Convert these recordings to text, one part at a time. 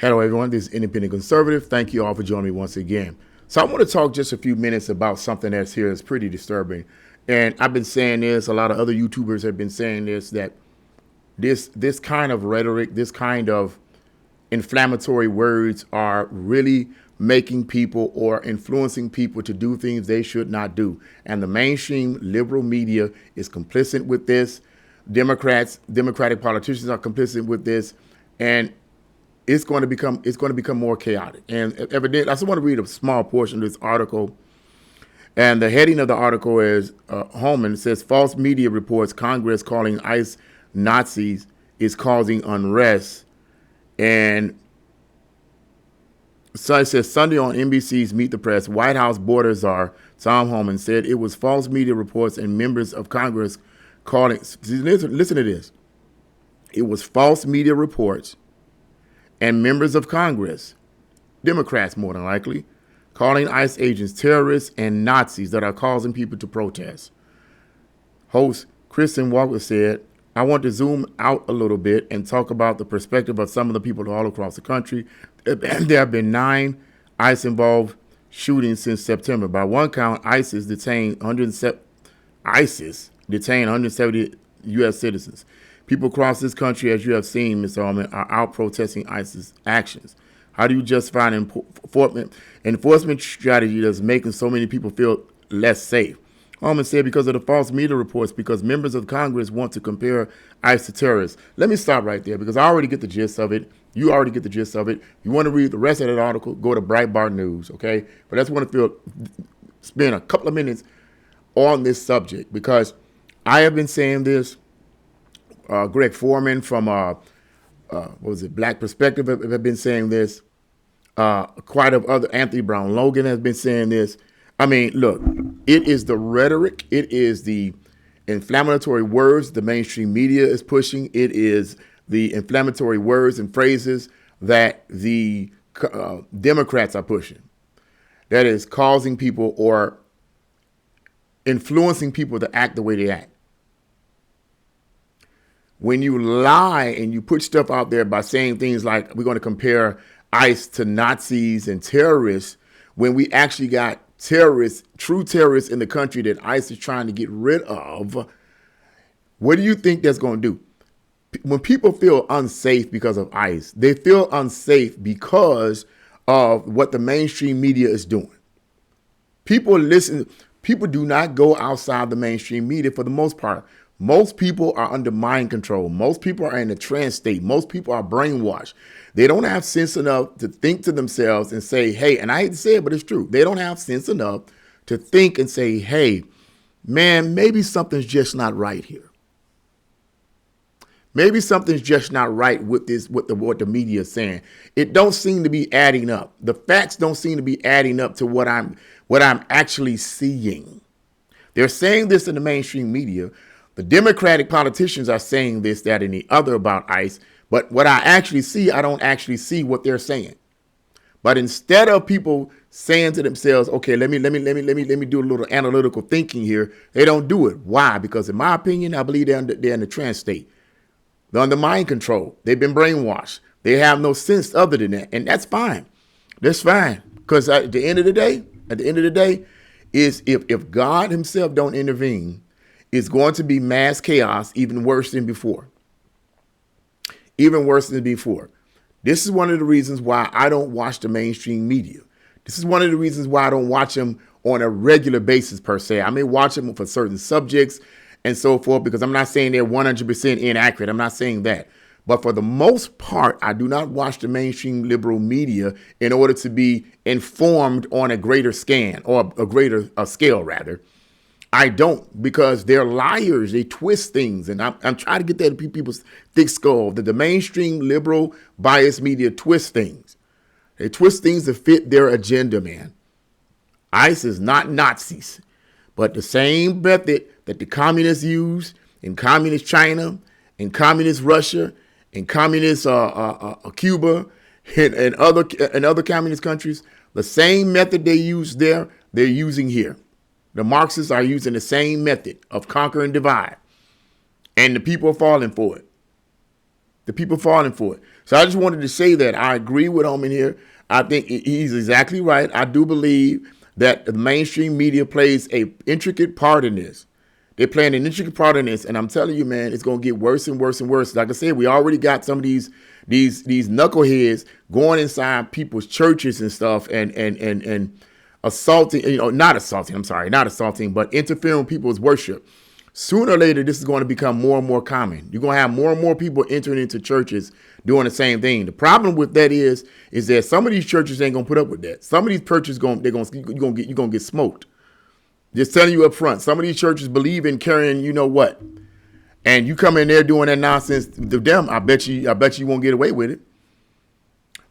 Hello, everyone. This is Independent Conservative. Thank you all for joining me once again. So I want to talk just a few minutes about something that's here that's pretty disturbing. And I've been saying this, a lot of other YouTubers have been saying this, that this kind of rhetoric, this kind of inflammatory words are really making people or influencing people to do things they should not do. And the mainstream liberal media is complicit with this. Democratic politicians are complicit with this. And it's going to become more chaotic. And evidently, I just want to read a small portion of this article. And the heading of the article is Homan says false media reports Congress calling ICE Nazis is causing unrest. And so it says Sunday on NBC's Meet the Press, White House border czar Tom Homan said it was false media reports and members of Congress calling. Listen to this. It was false media reports and members of Congress, Democrats more than likely, calling ICE agents terrorists and Nazis that are causing people to protest. Host Kristen Walker said, I want to zoom out a little bit and talk about the perspective of some of the people all across the country. There have been 9 ICE-involved shootings since September. By one count, ISIS detained 170 U.S. citizens. People across this country, as you have seen, Mr. Homan, are out protesting ISIS actions. How do you justify an enforcement strategy that's making so many people feel less safe? Homan said because of the false media reports, because members of Congress want to compare ICE to terrorists. Let me stop right there because I already get the gist of it. You already get the gist of it. You want to read the rest of that article, go to Breitbart News, okay? But I just want to spend a couple of minutes on this subject because I have been saying this. Greg Foreman from Black Perspective have been saying this. Quite of other, Anthony Brown Logan has been saying this. I mean, look, it is the rhetoric. It is the inflammatory words the mainstream media is pushing. It is the inflammatory words and phrases that the Democrats are pushing. That is causing people or influencing people to act the way they act. When you lie and you put stuff out there by saying things like we're going to compare ICE to Nazis and terrorists, when we actually got terrorists, true terrorists in the country that ICE is trying to get rid of, what do you think that's going to do? When people feel unsafe because of ICE, they feel unsafe because of what the mainstream media is doing. People do not go outside the mainstream media for the most part. Most people are under mind control. Most people are in a trance state. Most people are brainwashed. They don't have sense enough to think to themselves and say, hey, and I hate to say it, but it's true. They don't have sense enough to think and say, hey, man, maybe something's just not right here. Maybe something's just not right with this, what the media is saying. It don't seem to be adding up. The facts don't seem to be adding up to what I'm actually seeing. They're saying this in the mainstream media. The Democratic politicians are saying this, that, and the other about ICE. But what I actually see, I don't actually see what they're saying. But instead of people saying to themselves, okay, let me do a little analytical thinking here, they don't do it. Why? Because in my opinion, I believe they're in the trance state. They're under mind control. They've been brainwashed. They have no sense other than that. And that's fine. That's fine. Because at the end of the day, is if God himself don't intervene, it's going to be mass chaos, even worse than before. Even worse than before. This is one of the reasons why I don't watch the mainstream media. This is one of the reasons why I don't watch them on a regular basis, per se. I may watch them for certain subjects and so forth, because I'm not saying they're 100% inaccurate. I'm not saying that. But for the most part, I do not watch the mainstream liberal media in order to be informed on a greater scan or a greater scale, rather. I don't, because they're liars. They twist things. And I'm trying to get that in people's thick skull, that the mainstream liberal biased media twist things. They twist things to fit their agenda, man. ICE is not Nazis, but the same method that the communists use in communist China, in communist Russia, in communist Cuba, and other communist countries, the same method they use there, they're using here. The Marxists are using the same method of conquer and divide. And the people are falling for it. The people are falling for it. So I just wanted to say that I agree with Homan here. I think he's exactly right. I do believe that the mainstream media plays a intricate part in this. They're playing an intricate part in this, and I'm telling you, man, it's going to get worse and worse and worse. Like I said, we already got some of these knuckleheads going inside people's churches and stuff, and assaulting. Not assaulting, but interfering with people's worship. Sooner or later, this is going to become more and more common. You're going to have more and more people entering into churches doing the same thing. The problem with that is that some of these churches ain't going to put up with that. Some of these churches you're going to get smoked. Just telling you up front, some of these churches believe in carrying, you know what, and you come in there doing that nonsense to them. I bet you won't get away with it.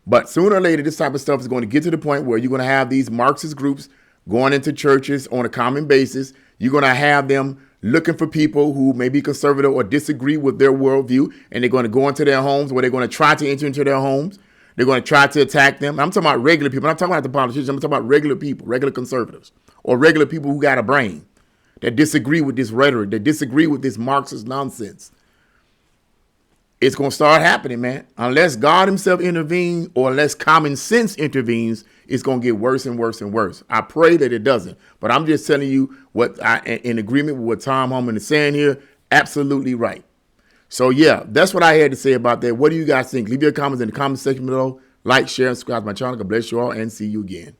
But sooner or later, this type of stuff is going to get to the point where you're going to have these Marxist groups going into churches on a common basis. You're going to have them looking for people who may be conservative or disagree with their worldview, and they're going to go into their homes, where they're going to try to enter into their homes. They're going to try to attack them. I'm talking about regular people. I'm not talking about the politicians. I'm talking about regular people, regular conservatives, or regular people who got a brain, that disagree with this rhetoric, that disagree with this Marxist nonsense. It's going to start happening, man. Unless God himself intervenes, or unless common sense intervenes, it's going to get worse and worse and worse. I pray that it doesn't. But I'm just telling you what in agreement with what Tom Homan is saying here. Absolutely right. So, yeah, that's what I had to say about that. What do you guys think? Leave your comments in the comment section below. Like, share, and subscribe to my channel. God bless you all, and see you again.